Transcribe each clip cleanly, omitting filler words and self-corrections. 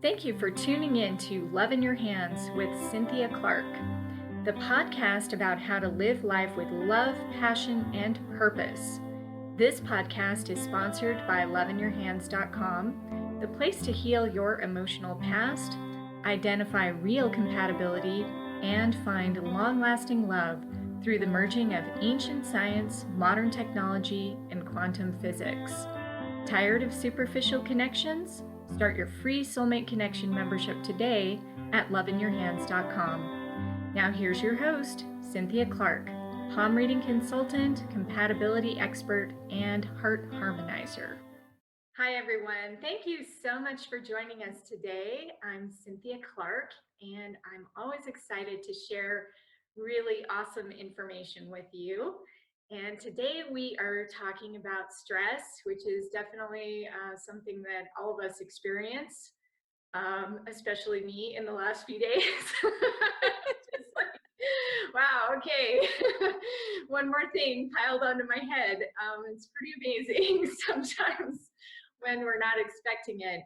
Thank you for tuning in to Love in Your Hands with Cynthia Clark, the podcast about how to live life with love, passion, and purpose. This podcast is sponsored by loveinyourhands.com, the place to heal your emotional past, identify real compatibility, and find long-lasting love through the merging of ancient science, modern technology, and quantum physics. Tired of superficial connections? Start your free Soulmate Connection membership today at loveinyourhands.com. Now here's your host, Cynthia Clark, palm reading consultant, compatibility expert, and heart harmonizer. Hi everyone, thank you so much for joining us today. I'm Cynthia Clark, and I'm always excited to share really awesome information with you. And today we are talking about stress, which is definitely something that all of us experience, especially me in the last few days. Just like, wow, okay. One more thing piled onto my head. It's pretty amazing sometimes when we're not expecting it,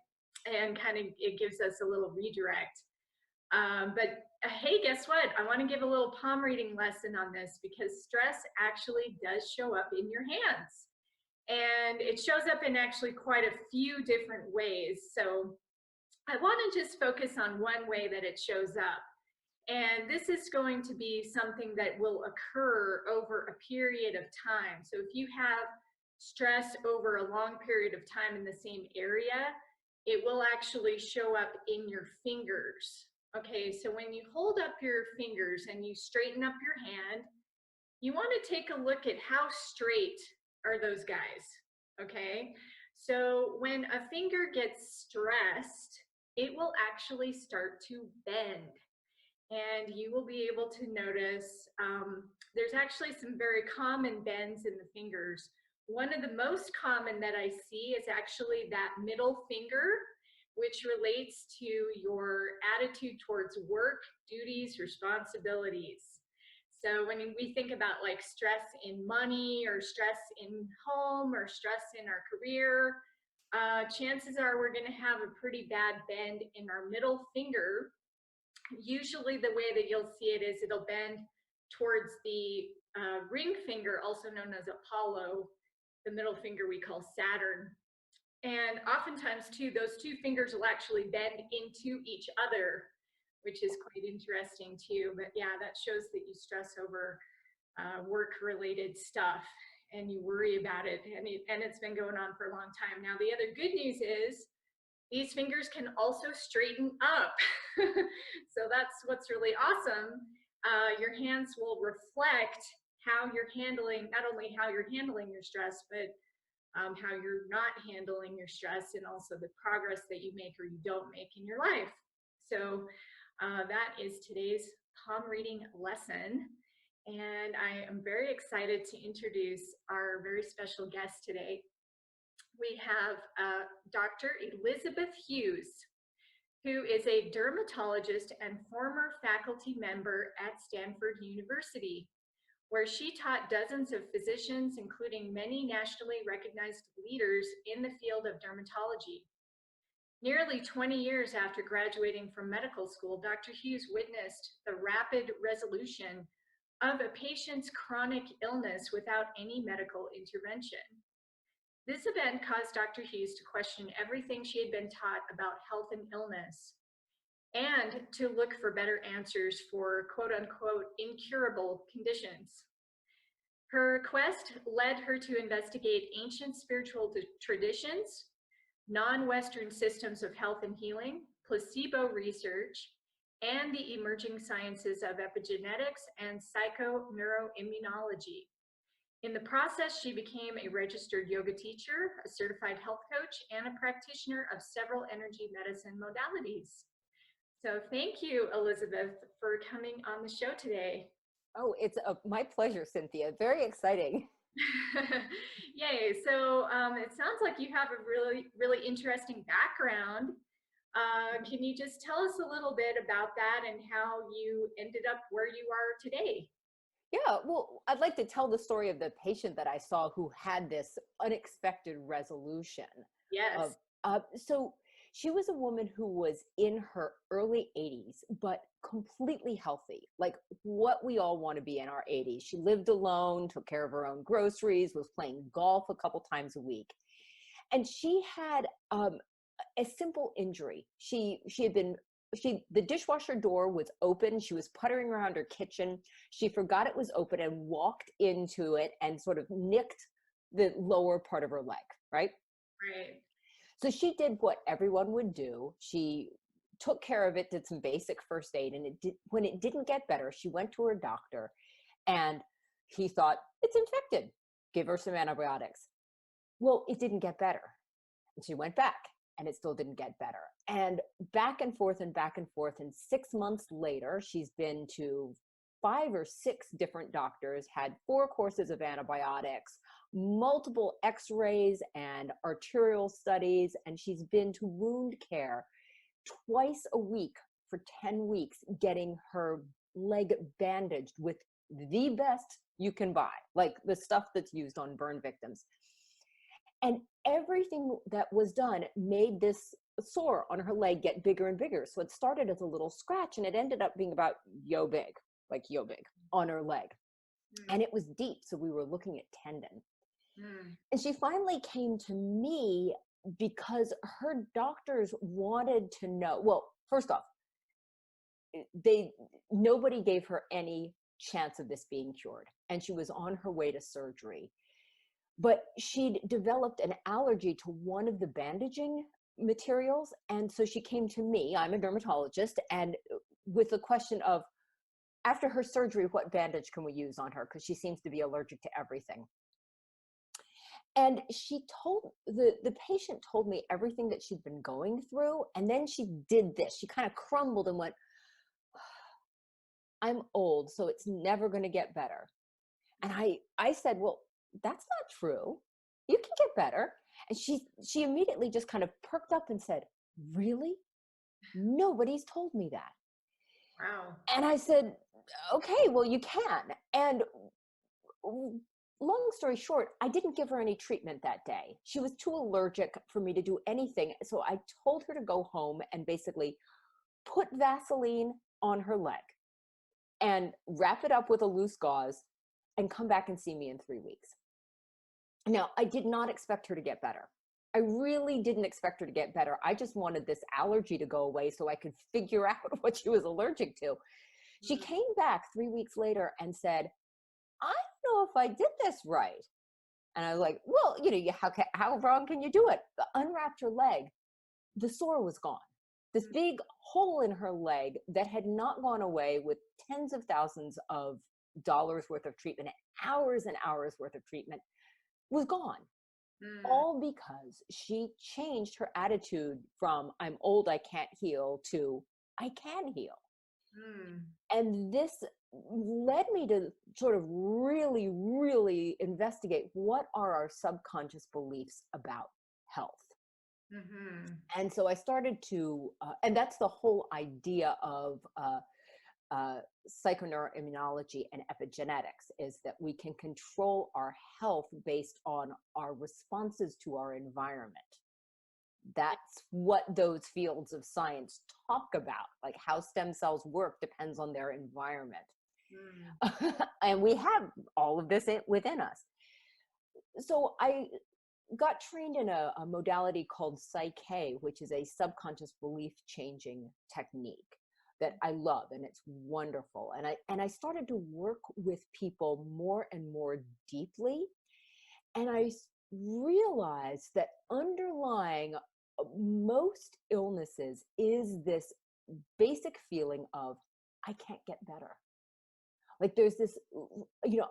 and kind of it gives us a little redirect. But hey, guess what? I want to give a little palm reading lesson on this because stress actually does show up in your hands. And it shows up in actually quite a few different ways. So I want to just focus on one way that it shows up. And this is going to be something that will occur over a period of time. So if you have stress over a long period of time in the same area, it will actually show up in your fingers. Okay, so when you hold up your fingers and you straighten up your hand, you want to take a look at how straight are those guys. Okay, so when a finger gets stressed, it will actually start to bend. And you will be able to notice there's actually some very common bends in the fingers. One of the most common that I see is actually that middle finger, which relates to your attitude towards work, duties, responsibilities. So when we think about like stress in money or stress in home or stress in our career, chances are we're going to have a pretty bad bend in our middle finger. Usually the way that you'll see it is it'll bend towards the ring finger, also known as Apollo. The middle finger we call Saturn. And oftentimes too, those two fingers will actually bend into each other, which is quite interesting too. But yeah, that shows that you stress over work-related stuff and you worry about it, and it's been going on for a long time. Now, the other good news is these fingers can also straighten up. So that's what's really awesome. Your hands will reflect how you're handling, not only how you're handling your stress, but how you're not handling your stress, and also the progress that you make or you don't make in your life. So that is today's palm reading lesson. And I am very excited to introduce our very special guest today. We have Dr. Elizabeth Hughes, who is a dermatologist and former faculty member at Stanford University, where she taught dozens of physicians, including many nationally recognized leaders in the field of dermatology. Nearly 20 years after graduating from medical school, Dr. Hughes witnessed the rapid resolution of a patient's chronic illness without any medical intervention. This event caused Dr. Hughes to question everything she had been taught about health and illness, and to look for better answers for quote unquote incurable conditions. Her quest led her to investigate ancient spiritual traditions, non-Western systems of health and healing, placebo research, and the emerging sciences of epigenetics and psychoneuroimmunology. In the process, she became a registered yoga teacher, a certified health coach, and a practitioner of several energy medicine modalities. So thank you, Elizabeth, for coming on the show today. Oh, it's my pleasure, Cynthia. Very exciting. Yay. So it sounds like you have a really, really interesting background. Can you just tell us a little bit about that and how you ended up where you are today? Yeah, well, I'd like to tell the story of the patient that I saw who had this unexpected resolution of Yes. so She was a woman who was in her early 80s, but completely healthy, like what we all want to be in our 80s. She lived alone, took care of her own groceries, was playing golf a couple times a week. And she had a simple injury. She had been the dishwasher door was open. She was puttering around her kitchen. She forgot it was open and walked into it and sort of nicked the lower part of her leg, right? Right. So she did what everyone would do. She took care of it, did some basic first aid, and when it didn't get better, she went to her doctor and he thought, it's infected. Give her some antibiotics. Well, it didn't get better. And she went back and it still didn't get better. And back and forth and back and forth. And 6 months later, she's been to 5 or 6 different doctors, had 4 courses of antibiotics, multiple x-rays and arterial studies, and she's been to wound care twice a week for 10 weeks, getting her leg bandaged with the best you can buy, like the stuff that's used on burn victims. And everything that was done made this sore on her leg get bigger and bigger. So it started as a little scratch and it ended up being about yo big on her leg. And it was deep. So we were looking at tendon. And she finally came to me because her doctors wanted to know, well, first off, nobody gave her any chance of this being cured. And she was on her way to surgery. But she'd developed an allergy to one of the bandaging materials. And so she came to me, I'm a dermatologist, and with the question of, after her surgery, what bandage can we use on her? Because she seems to be allergic to everything. And she told, the patient told me everything that she'd been going through. And then she did this. She kind of crumbled and went, I'm old, so it's never going to get better. And I said, well, that's not true. You can get better. And she immediately just kind of perked up and said, really? Nobody's told me that. Wow. And I said, okay, well, you can. And long story short, I didn't give her any treatment that day. She was too allergic for me to do anything. So I told her to go home and basically put Vaseline on her leg and wrap it up with a loose gauze and come back and see me in 3 weeks. Now, I did not expect her to get better. I really didn't expect her to get better. I just wanted this allergy to go away so I could figure out what she was allergic to. She came back 3 weeks later and said, I don't know if I did this right. And I was like, well, how wrong can you do it? Unwrapped her leg. The sore was gone. This big hole in her leg that had not gone away with tens of thousands of dollars worth of treatment, hours and hours worth of treatment, was gone. All because she changed her attitude from I'm old, I can't heal to I can heal. And this led me to sort of really, really investigate what are our subconscious beliefs about health. And so I started to, and that's the whole idea of psychoneuroimmunology and epigenetics, is that we can control our health based on our responses to our environment. That's what those fields of science talk about, like how stem cells work depends on their environment. And we have all of this within us. So I got trained in a modality called Psych-K, which is a subconscious belief changing technique that I love, and it's wonderful. And I started to work with people more and more deeply, and I realized that underlying most illnesses is this basic feeling of I can't get better. Like there's this,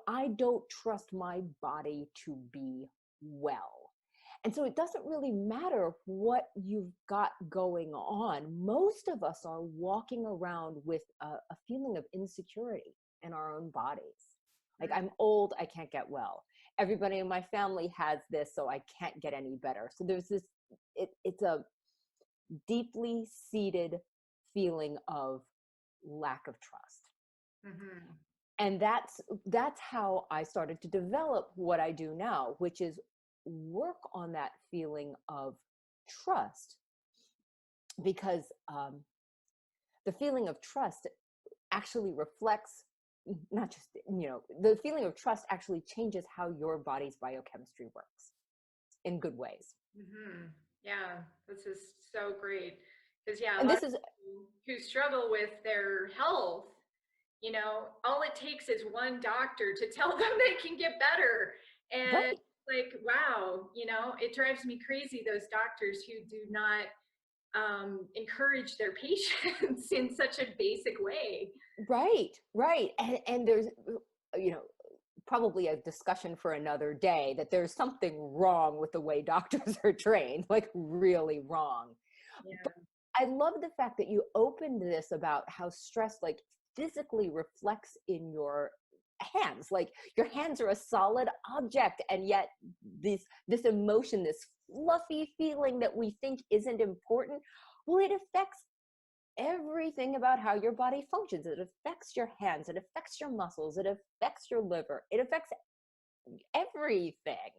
I don't trust my body to be well. And so it doesn't really matter what you've got going on. Most of us are walking around with a feeling of insecurity in our own bodies. Like, I'm old, I can't get well. Everybody in my family has this, so I can't get any better. So there's this, it's a deeply seated feeling of lack of trust. And that's how I started to develop what I do now, which is work on that feeling of trust because the feeling of trust actually reflects not just, the feeling of trust actually changes how your body's biochemistry works in good ways. Mm-hmm. Yeah, this is so great. Because, yeah, a And lot this of is people who struggle with their health, all it takes is one doctor to tell them they can get better. And right. like, wow, it drives me crazy, those doctors who do not encourage their patients in such a basic way. Right. And there's, you know, probably a discussion for another day that there's something wrong with the way doctors are trained, like really wrong. But Yeah. I love the fact that you opened this about how stress like physically reflects in your hands. Like your hands are a solid object, and yet this emotion, this fluffy feeling that we think isn't important, well, it affects everything about how your body functions. It affects your hands, it affects your muscles, it affects your liver, it affects everything.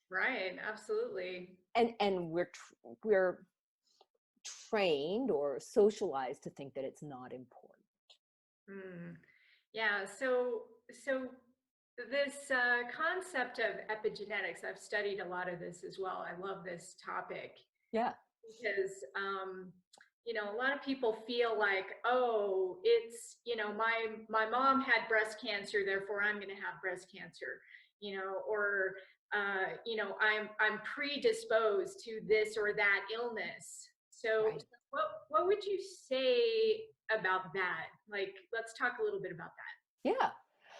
Right, absolutely. And we're trained or socialized to think that it's not important. Mm. Yeah, so this concept of epigenetics, I've studied a lot of this as well. I love this topic Yeah. because a lot of people feel like, oh, it's, my mom had breast cancer, therefore I'm going to have breast cancer, or I'm predisposed to this or that illness. So Right. what would you say about that? Like, let's talk a little bit about Yeah.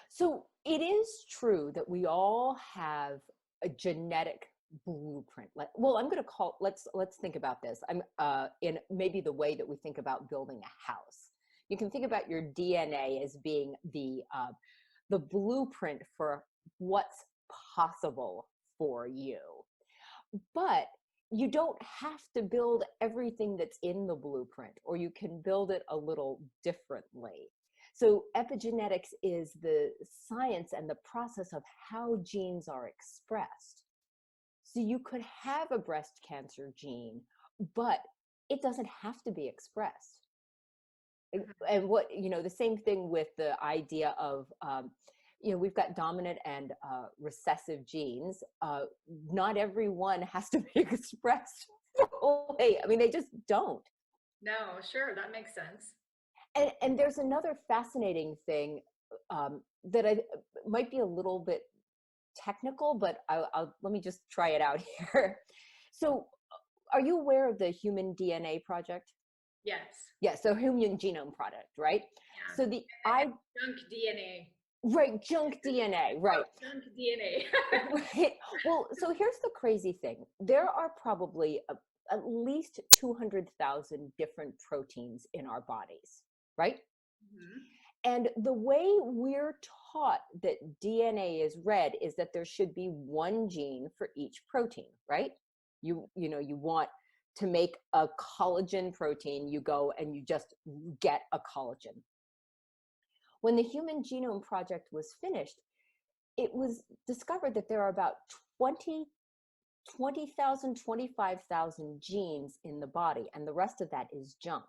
So it is true that we all have a genetic blueprint. Well, I'm going to call, let's think about this. I'm in maybe the way that we think about building a house. You can think about your DNA as being the blueprint for what's possible for you. But you don't have to build everything that's in the blueprint, or you can build it a little differently. So epigenetics is the science and the process of how genes are expressed. So you could have a breast cancer gene, but it doesn't have to be expressed. that. And the same thing with the idea of, we've got dominant and recessive genes. Not everyone has to be expressed fully. I mean, they just don't. No, sure, that makes sense. And there's another fascinating thing that I might be a little bit technical, but let me just try it out here. So, are you aware of the Human DNA Project? Yes. Yeah, so Human Genome Project, right? Yeah. So the And I junk DNA. right, junk DNA, right. Junk DNA. Right. Well, so here's the crazy thing. There are probably at least 200,000 different proteins in our bodies, right? Mhm. And the way we're taught that DNA is read is that there should be one gene for each protein, right? You want to make a collagen protein, you go and you just get a collagen. When the Human Genome Project was finished, it was discovered that there are about 20,000, 25,000 genes in the body, and the rest of that is junk.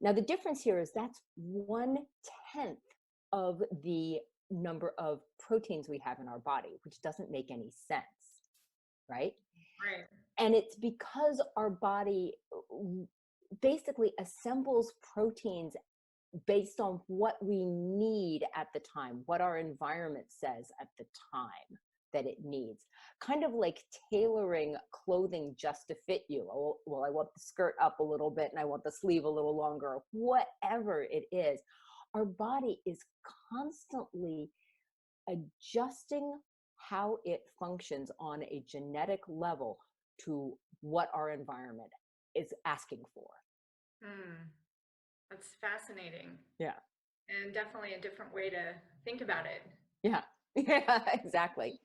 Now, the difference here is that's 1/10 of the number of proteins we have in our body, which doesn't make any sense, right? Right. And it's because our body basically assembles proteins based on what we need at the time, what our environment says at the time that it needs. Kind of like tailoring clothing just to fit you. Oh, well, I want the skirt up a little bit and I want the sleeve a little longer, whatever it is. Our body is constantly adjusting how it functions on a genetic level to what our environment is asking for. Hmm. That's fascinating. Yeah. And definitely a different way to think about it. Yeah. Yeah, exactly.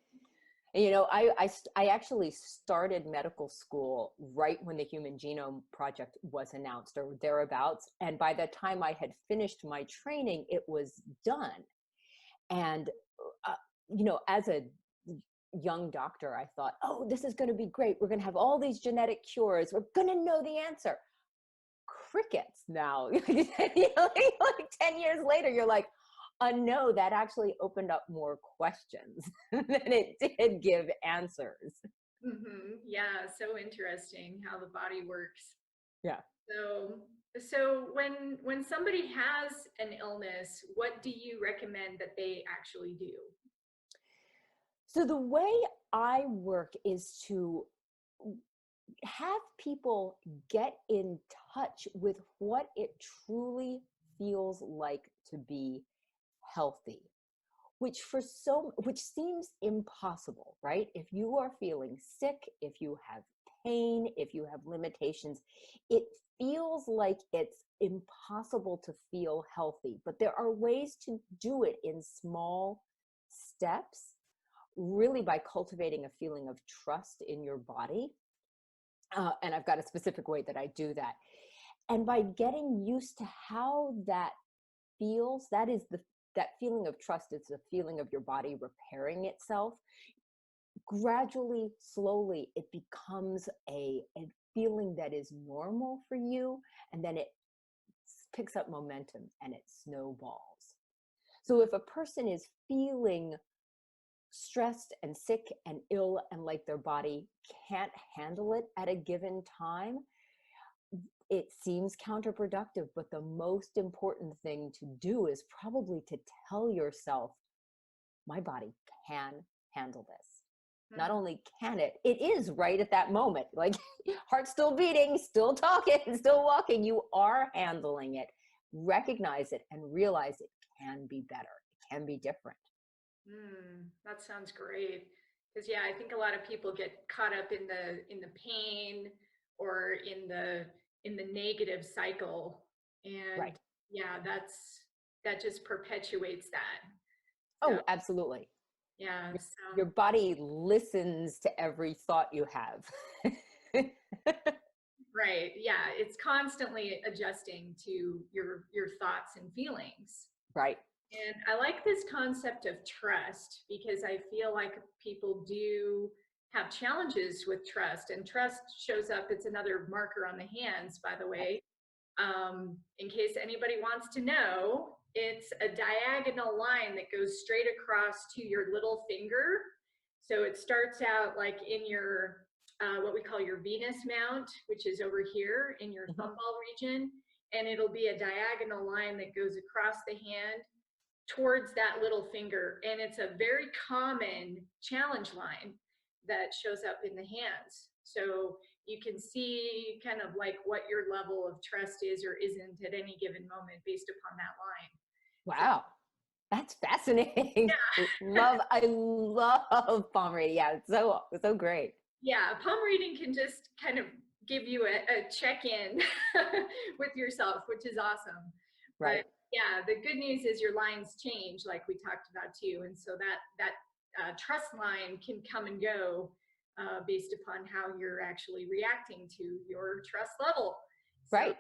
And, I actually started medical school right when the Human Genome Project was announced or thereabouts. And by the time I had finished my training, it was done. And, as a young doctor, I thought, oh, this is going to be great. We're going to have all these genetic cures. We're going to know the answer. crickets now. Like 10 years later, you're like, no, that actually opened up more questions than it did give answers. Yeah, so interesting how the body works. Yeah. So, so when somebody has an illness, what do you recommend that they actually do? So the way I work is to have people get in touch with what it truly feels like to be healthy, which seems impossible, right? If you are feeling sick, if you have pain, if you have limitations, it feels like it's impossible to feel healthy. But there are ways to do it in small steps, really by cultivating a feeling of trust in your body. And I've got a specific way that I do that. And by getting used to how that feels, that feeling of trust is the feeling of your body repairing itself. Gradually, slowly, it becomes a feeling that is normal for you, and then it picks up momentum and it snowballs. So if a person is feeling stressed and sick and ill and like their body can't handle it at a given time, it seems counterproductive, but the most important thing to do is probably to tell yourself, my body can handle this. Not only can it, it is right at that moment. Like, heart still beating, still talking, still walking. You are handling it. Recognize it and realize it can be better. It can be different. That sounds great. Because yeah, I think a lot of people get caught up in the pain or in the negative cycle, and Right. yeah, that just perpetuates that. So Oh, absolutely. yeah, Your so body listens to every thought you have. right, yeah, it's constantly adjusting to your thoughts and feelings. Right. And I like this concept of trust because I feel like people do have challenges with trust, and trust shows up. It's another marker on the hands, by the way. In case anybody wants to know, it's a diagonal line that goes straight across to your little finger. So it starts out like in your, what we call your Venus mount, which is over here in your Mhm. thumb ball region. And it'll be a diagonal line that goes across the hand towards that little finger. And it's a very common challenge line that shows up in the hands. So you can see kind of like what your level of trust is or isn't at any given moment based upon that line. So Wow. That's fascinating. yeah. I love palm reading. Yeah, it's so great. Yeah, palm reading can just kind of give you a check-in with yourself, which is awesome. But Right. yeah, the good news is your lines change, like we talked about too, and so that trust line can come and go based upon how you're actually reacting to your trust level. So, Right.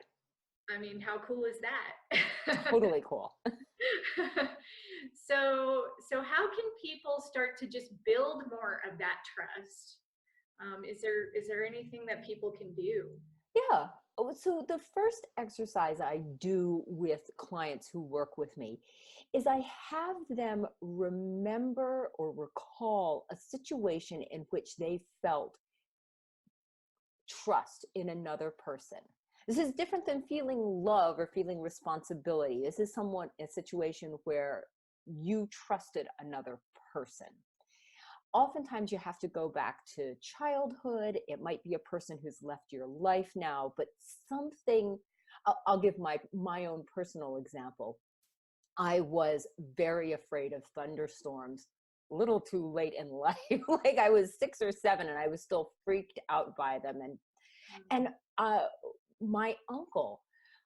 I mean, how cool is that? Totally cool. So how can people start to just build more of that trust? Is there anything that people can do? Yeah. Oh, so the first exercise I do with clients who work with me is I have them remember or recall a situation in which they felt trust in another person. This is different than feeling love or feeling responsibility. This is a situation where you trusted another person. Oftentimes you have to go back to childhood. It might be a person who's left your life now, but something, I'll give my own personal example. I was very afraid of thunderstorms a little too late in life. Like I was 6 or 7 and I was still freaked out by them. And uh, my uncle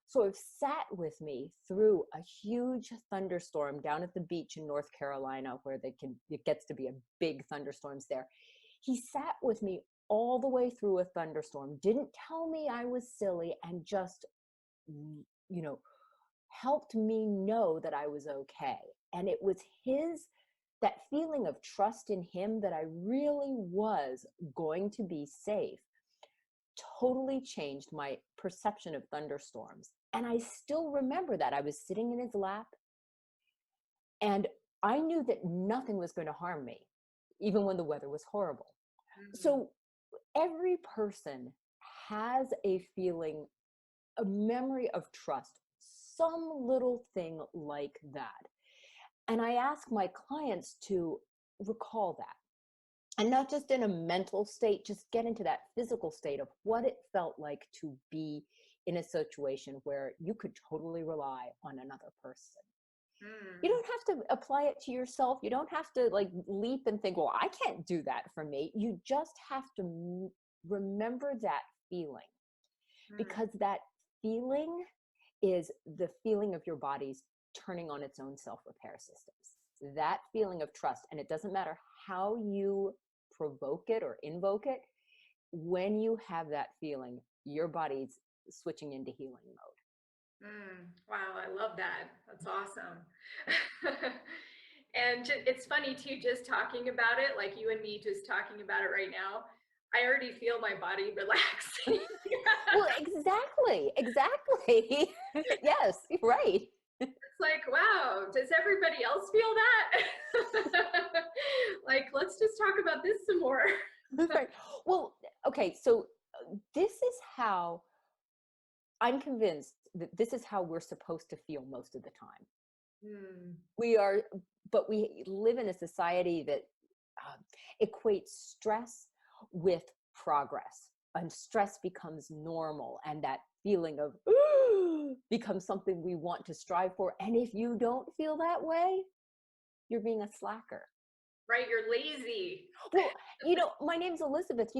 sort of sat with me through a huge thunderstorm down at the beach in North Carolina, where it gets to be a big thunderstorms there. He sat with me all the way through a thunderstorm, didn't tell me I was silly, and just, helped me know that I was okay. And it was that feeling of trust in him that I really was going to be safe totally changed my perception of thunderstorms. And I still remember that. I was sitting in his lap and I knew that nothing was going to harm me, even when the weather was horrible. So every person has a feeling, a memory of trust, some little thing like that. And I ask my clients to recall that. And not just in a mental state, just get into that physical state of what it felt like to be in a situation where you could totally rely on another person. You don't have to apply it to yourself. You don't have to like leap and think, well, I can't do that for me. You just have to remember that feeling, because that feeling is the feeling of your body's turning on its own self-repair systems. That feeling of trust. And it doesn't matter how you provoke it or invoke it. When you have that feeling, your body's switching into healing mode. Wow, I love that. That's awesome. And it's funny too, just talking about it, like you and me just talking about it right now. I already feel my body relaxing. Well, exactly. Yes, right. It's like, wow, does everybody else feel that? Like, let's just talk about this some more. Right. Well, okay, so this is how I'm convinced that this is how we're supposed to feel most of the time. We are, but we live in a society that equates stress with progress, and stress becomes normal, and that feeling of becomes something we want to strive for. And if you don't feel that way, you're being a slacker. Right, you're lazy. Well, my name's Elizabeth.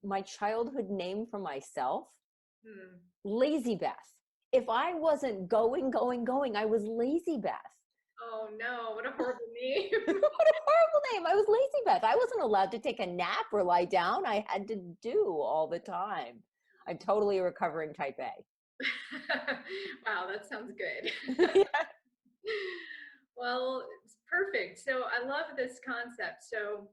My childhood name for myself, Lazy Beth. If I wasn't going, I was Lazy Beth. Oh no, what a horrible name. What a horrible name. I was Lazy Beth. I wasn't allowed to take a nap or lie down. I had to do all the time. I'm totally a recovering type A. Wow, that sounds good. Yeah. Well, it's perfect. So I love this concept. So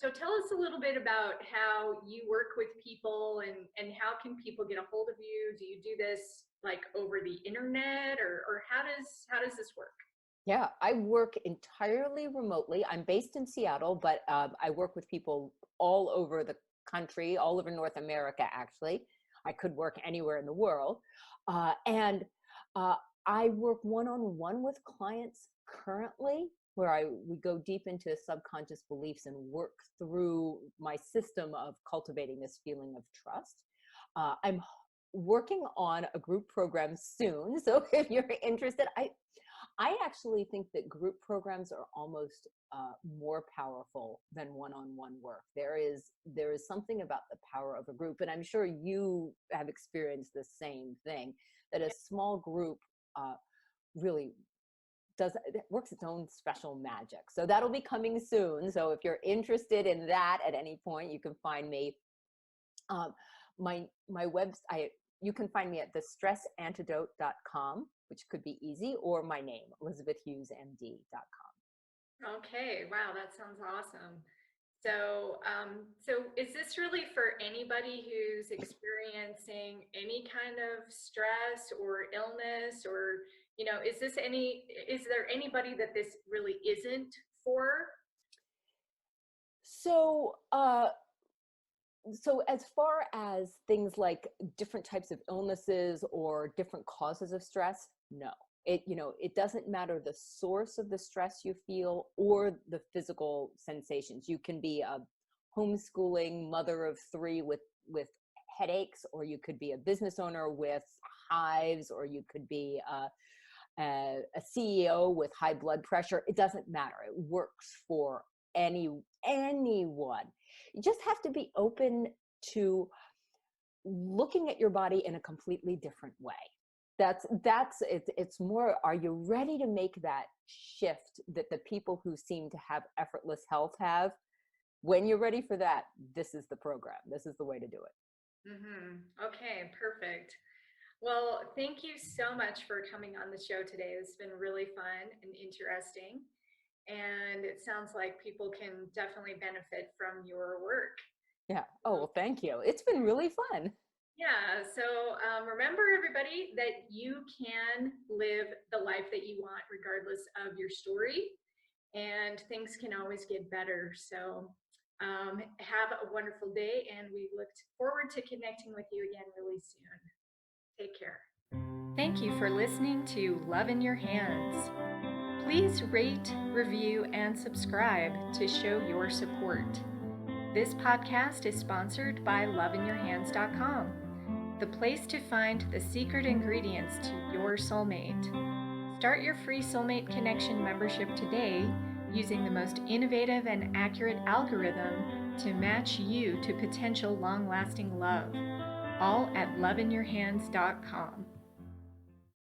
tell us a little bit about how you work with people, and how can people get a hold of you? Do you do this like over the internet, or how does this work? Yeah, I work entirely remotely. I'm based in Seattle, but I work with people all over the country, all over North America, actually. I could work anywhere in the world. And I work one-on-one with clients currently, where we go deep into subconscious beliefs and work through my system of cultivating this feeling of trust. I'm working on a group program soon. So if you're interested, I actually think that group programs are almost more powerful than one-on-one work. There is something about the power of a group, and I'm sure you have experienced the same thing, that a small group really works its own special magic. So that'll be coming soon. So if you're interested in that at any point, you can find me. My website, you can find me at thestressantidote.com, which could be easy, or my name, elizabethhughesmd.com. Okay, wow, that sounds awesome. So, so is this really for anybody who's experiencing any kind of stress or illness, or, is there anybody that this really isn't for? So, so as far as things like different types of illnesses or different causes of stress, no. It doesn't matter the source of the stress you feel or the physical sensations. You can be a homeschooling mother of 3 with headaches, or you could be a business owner with hives, or you could be a CEO with high blood pressure. It doesn't matter. It works for anyone. You just have to be open to looking at your body in a completely different way. It's more, are you ready to make that shift that the people who seem to have effortless health have? When you're ready for that, this is the program. This is the way to do it. Okay, perfect. Well, thank you so much for coming on the show today. It's been really fun and interesting. And it sounds like people can definitely benefit from your work. Yeah. Oh, well, thank you. It's been really fun. Yeah, so remember, everybody, that you can live the life that you want regardless of your story, and things can always get better. So have a wonderful day, and we look forward to connecting with you again really soon. Take care. Thank you for listening to Love in Your Hands. Please rate, review, and subscribe to show your support. This podcast is sponsored by loveinyourhands.com, the place to find the secret ingredients to your soulmate. Start your free Soulmate Connection membership today using the most innovative and accurate algorithm to match you to potential long-lasting love, all at loveinyourhands.com.